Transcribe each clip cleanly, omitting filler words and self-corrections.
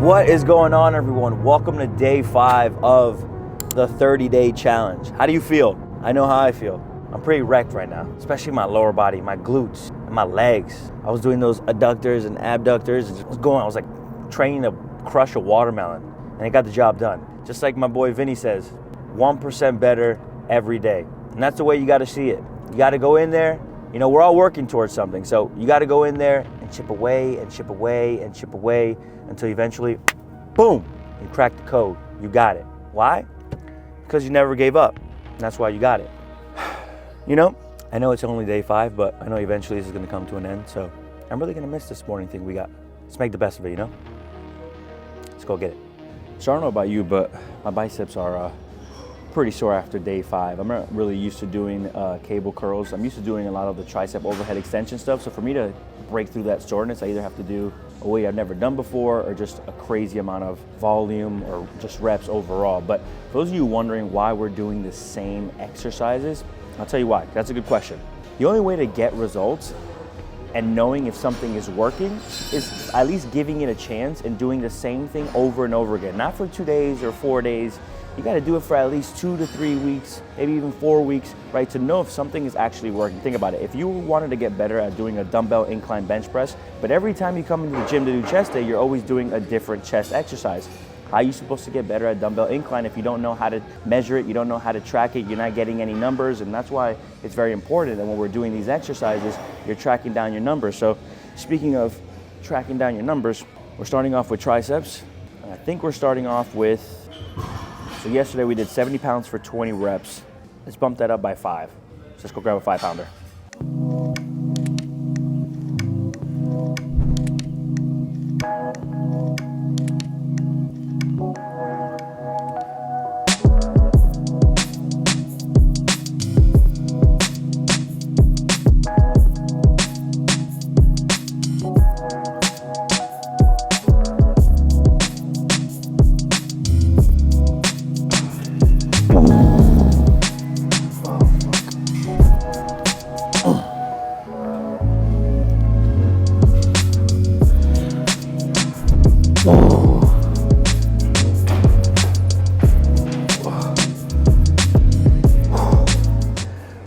What is going on, everyone? Welcome to day 5 of the 30-day challenge. How do you feel? I know how I feel. I'm pretty wrecked right now, especially my lower body, my glutes, and my legs. I was doing those adductors and abductors. I was like training to crush a watermelon, and it got the job done. Just like my boy Vinny says, 1% better every day. And that's the way you got to see it. You got to go in there. You know, we're all working towards something, so you got to go in there and chip away and chip away and chip away until eventually, boom, you crack the code. You got it. Why? Because you never gave up. And that's why you got it. You know, I know it's only day 5, but I know eventually this is going to come to an end, so I'm really going to miss this morning thing we got. Let's make the best of it, you know? Let's go get it. So I don't know about you, but my biceps are pretty sore after day 5. I'm not really used to doing cable curls. I'm used to doing a lot of the tricep overhead extension stuff. So for me to break through that soreness, I either have to do a weight I've never done before or just a crazy amount of volume or just reps overall. But for those of you wondering why we're doing the same exercises, I'll tell you why. That's a good question. The only way to get results and knowing if something is working is at least giving it a chance and doing the same thing over and over again. Not for 2 days or 4 days. You got to do it for at least 2 to 3 weeks, maybe even 4 weeks, right? To know if something is actually working. Think about it. If you wanted to get better at doing a dumbbell incline bench press, but every time you come into the gym to do chest day, you're always doing a different chest exercise. How are you supposed to get better at dumbbell incline if you don't know how to measure it, you don't know how to track it, you're not getting any numbers, and that's why it's very important that when we're doing these exercises, you're tracking down your numbers. So speaking of tracking down your numbers, we're starting off with triceps, and I think we're starting off with, so yesterday we did 70 pounds for 20 reps. Let's bump that up by 5. So let's go grab a 5-pounder.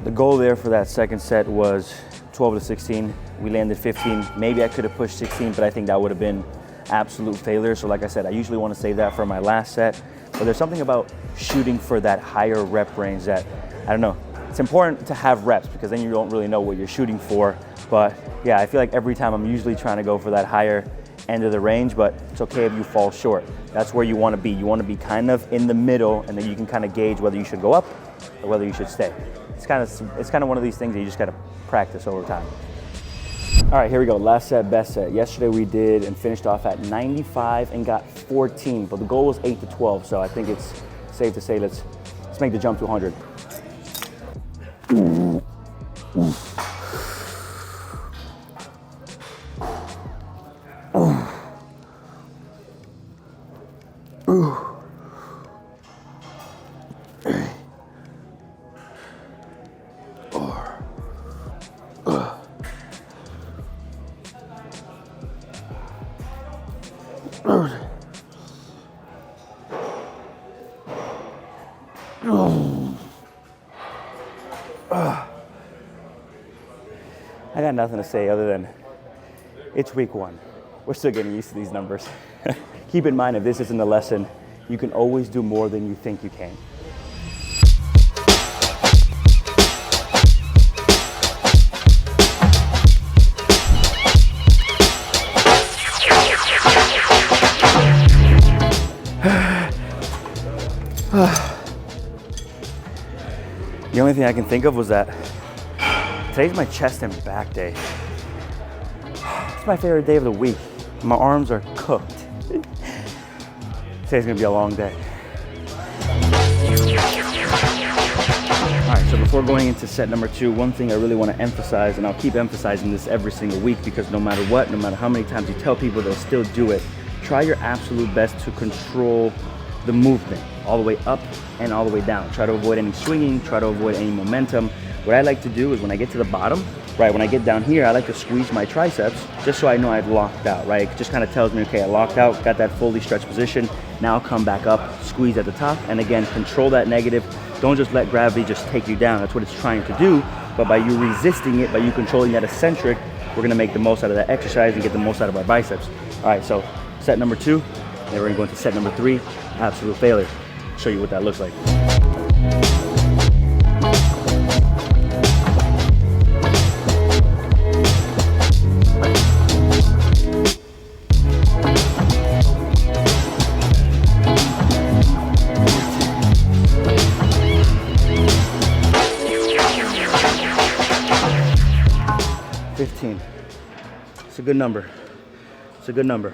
The goal there for that second set was 12 to 16. We landed 15. Maybe I could have pushed 16, but I think that would have been absolute failure. So like I said, I usually want to save that for my last set. But there's something about shooting for that higher rep range that, I don't know, it's important to have reps because then you don't really know what you're shooting for. But yeah, I feel like every time I'm usually trying to go for that higher end of the range, but it's okay if you fall short. That's where you want to be. You want to be kind of in the middle, and then you can kind of gauge whether you should go up or whether you should stay. It's kind of one of these things that you just got to practice over time. All right, here we go. Last set, best set. Yesterday we did and finished off at 95 and got 14, but the goal was 8 to 12. So I think it's safe to say let's make the jump to 100. I got nothing to say other than it's week 1. We're still getting used to these numbers. Keep in mind, if this isn't a lesson, you can always do more than you think you can. The only thing I can think of was that today's my chest and back day. It's my favorite day of the week. My arms are cooked. Today's gonna be a long day. All right, so before going into set number 2, one thing I really want to emphasize, and I'll keep emphasizing this every single week because no matter what, no matter how many times you tell people, they'll still do it. Try your absolute best to control the movement all the way up and all the way down. Try to avoid any swinging, try to avoid any momentum. What I like to do is when I get to the bottom, right? When I get down here, I like to squeeze my triceps just so I know I've locked out, right? It just kind of tells me, okay, I locked out, got that fully stretched position. Now come back up, squeeze at the top, and again, control that negative. Don't just let gravity just take you down. That's what it's trying to do. But by you resisting it, by you controlling that eccentric, we're gonna make the most out of that exercise and get the most out of our biceps. All right, so set number 2, then we're gonna go into set number 3, absolute failure. Show you what that looks like. It's a good number. It's a good number.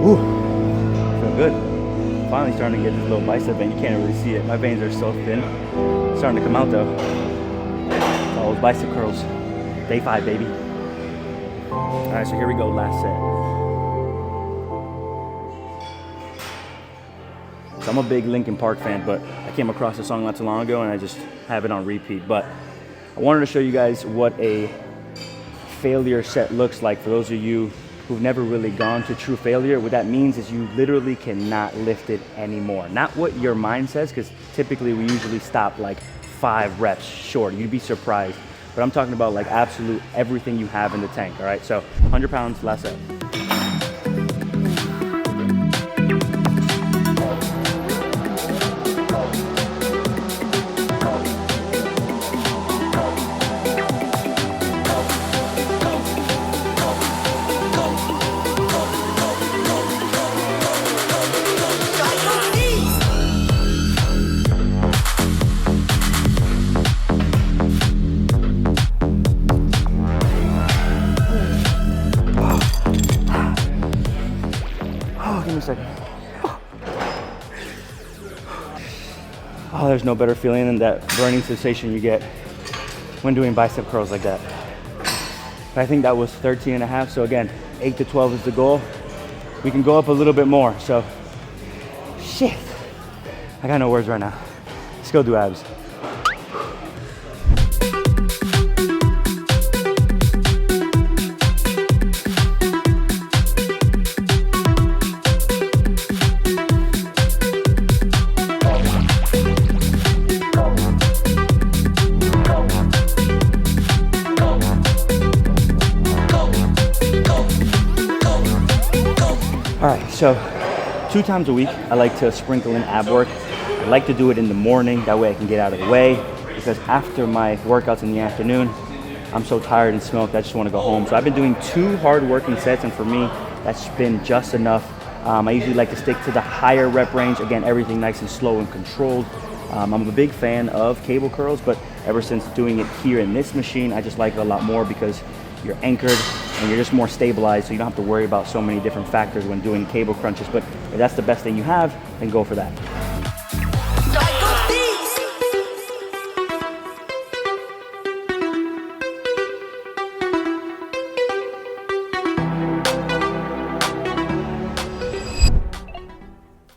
Ooh, feel good. Finally starting to get this little bicep vein. You can't really see it. My veins are so thin. It's starting to come out though. All those bicep curls. Day 5, baby. All right, so here we go, last set. So I'm a big Linkin Park fan, but I came across the song not too long ago and I just have it on repeat. But I wanted to show you guys what a failure set looks like for those of you who've never really gone to true failure. What that means is you literally cannot lift it anymore. Not what your mind says, because typically we usually stop like 5 reps short. You'd be surprised. But I'm talking about like absolute everything you have in the tank, all right? So 100 pounds, last set. Give me a second. Oh, there's no better feeling than that burning sensation you get when doing bicep curls like that. But I think that was 13 and a half. So again, 8 to 12 is the goal. We can go up a little bit more. So shit, I got no words right now. Let's go do abs. All right, so 2 times a week, I like to sprinkle in ab work. I like to do it in the morning, that way I can get out of the way, because after my workouts in the afternoon, I'm so tired and smoked, I just wanna go home. So I've been doing 2 hard working sets, and for me, that's been just enough. I usually like to stick to the higher rep range. Again, everything nice and slow and controlled. I'm a big fan of cable curls, but ever since doing it here in this machine, I just like it a lot more because you're anchored and you're just more stabilized, so you don't have to worry about so many different factors when doing cable crunches. But if that's the best thing you have, then go for that.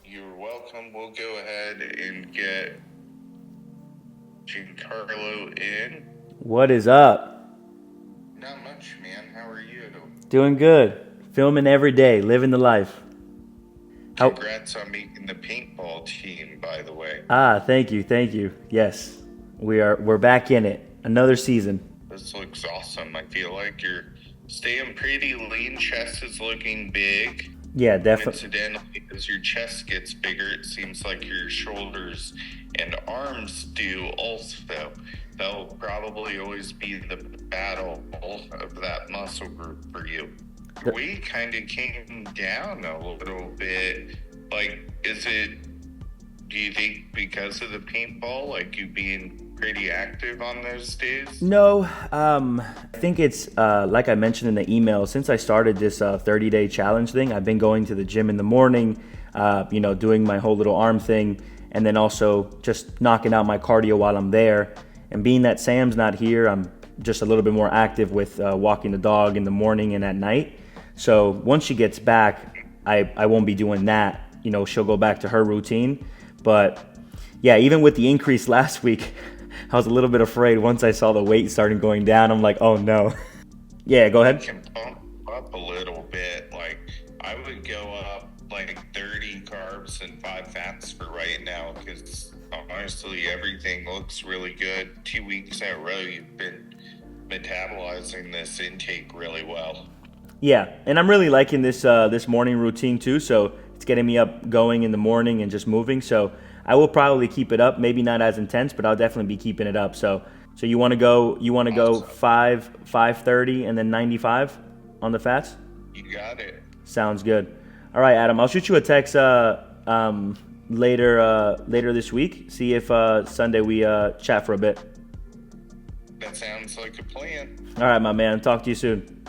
You're welcome. We'll go ahead and get Giancarlo in. What is up? Not much, man. How are you? Doing good. Filming every day, living the life. Congrats on making the paintball team, by the way. Thank you. Yes, we're back in it. Another season. This looks awesome. I feel like you're staying pretty lean. Chest is looking big. Yeah, definitely. Incidentally, as your chest gets bigger, it seems like your shoulders and arms do also. That'll probably always be the battle of that muscle group for you. Your weight kind of came down a little bit. Like, is it Do you think because of the paintball, like you being pretty active on those days? No, I think it's like I mentioned in the email, since I started this 30-day challenge thing, I've been going to the gym in the morning, doing my whole little arm thing, and then also just knocking out my cardio while I'm there. And being that Sam's not here, I'm just a little bit more active with walking the dog in the morning and at night. So once she gets back, I won't be doing that. She'll go back to her routine. But yeah, even with the increase last week, I was a little bit afraid once I saw the weight starting going down. I'm like, oh no. Yeah, go ahead. You can pump up a little bit. Like I would go up like 30 carbs and 5 fats for right now, because honestly, everything looks really good. 2 weeks in a row, you've been metabolizing this intake really well. Yeah, and I'm really liking this morning routine too. So it's getting me up going in the morning and just moving. So I will probably keep it up. Maybe not as intense, but I'll definitely be keeping it up. So you want to go? You want to go 530 and then 95 on the fats? You got it. Sounds good. All right, Adam. I'll shoot you a text later this week. See if Sunday we chat for a bit. That sounds like a plan. All right, my man. Talk to you soon.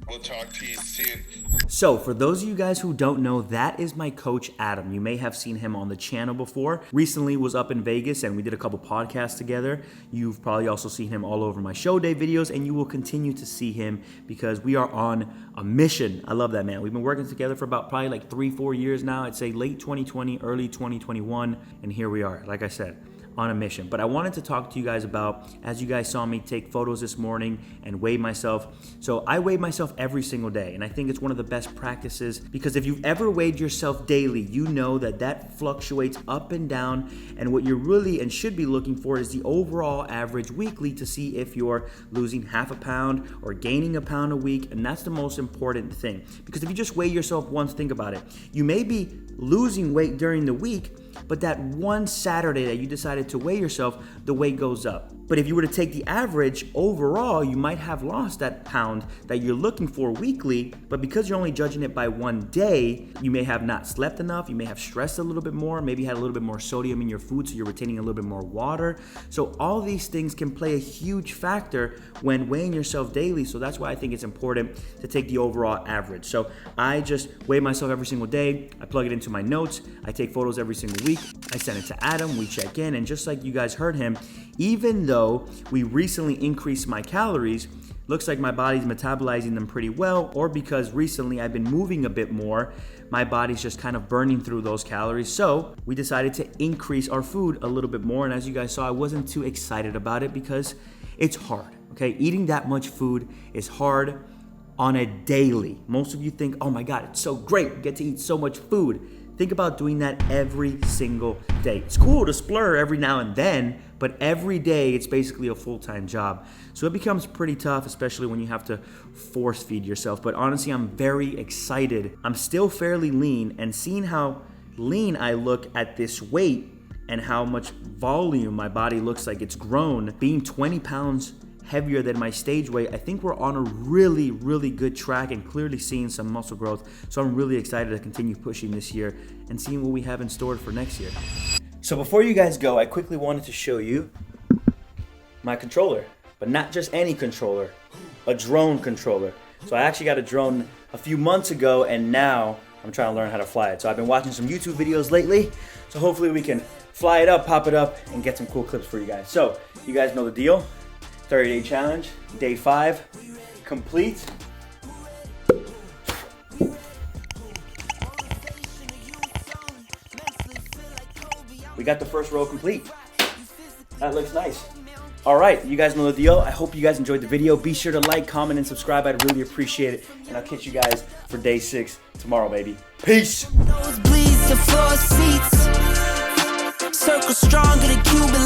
We'll talk to you soon. So for those of you guys who don't know, that is my coach, Adam. You may have seen him on the channel before. Recently was up in Vegas and we did a couple podcasts together. You've probably also seen him all over my show day videos, and you will continue to see him because we are on a mission. I love that, man. We've been working together for about probably like 3-4 years now. I'd say late 2020, early 2021. And here we are, like I said, on a mission. But I wanted to talk to you guys about, as you guys saw me take photos this morning and weigh myself. So I weigh myself every single day, and I think it's one of the best practices, because if you've ever weighed yourself daily, you know that fluctuates up and down, and what you're really and should be looking for is the overall average weekly to see if you're losing half a pound or gaining a pound a week. And that's the most important thing, because if you just weigh yourself once, think about it, you may be losing weight during the week, but that one Saturday that you decided to weigh yourself, the weight goes up. But if you were to take the average overall, you might have lost that pound that you're looking for weekly, but because you're only judging it by one day, you may have not slept enough, you may have stressed a little bit more, maybe had a little bit more sodium in your food, so you're retaining a little bit more water. So all these things can play a huge factor when weighing yourself daily. So that's why I think it's important to take the overall average. So I just weigh myself every single day, I plug it into my notes, I take photos every single week, I send it to Adam, we check in, and just like you guys heard him, even though we recently increased my calories, looks like my body's metabolizing them pretty well, or because recently I've been moving a bit more, my body's just kind of burning through those calories. So we decided to increase our food a little bit more, and as you guys saw, I wasn't too excited about it because it's hard, okay? Eating that much food is hard on a daily. Most of you think, oh my God, it's so great, we get to eat so much food. Think about doing that every single day. It's cool to splur every now and then, but every day it's basically a full-time job. So it becomes pretty tough, especially when you have to force feed yourself. But honestly, I'm very excited. I'm still fairly lean, and seeing how lean I look at this weight and how much volume my body looks like it's grown, being 20 pounds heavier than my stage weight, I think we're on a really, really good track and clearly seeing some muscle growth. So I'm really excited to continue pushing this year and seeing what we have in store for next year. So before you guys go, I quickly wanted to show you my controller, but not just any controller, a drone controller. So I actually got a drone a few months ago, and now I'm trying to learn how to fly it. So I've been watching some YouTube videos lately, so hopefully we can fly it up, pop it up, and get some cool clips for you guys. So you guys know the deal. 30-day challenge, day 5, complete. We got the first row complete. That looks nice. All right, you guys know the deal. I hope you guys enjoyed the video. Be sure to like, comment, and subscribe. I'd really appreciate it. And I'll catch you guys for day 6 tomorrow, baby. Peace. Circle stronger than Cuban.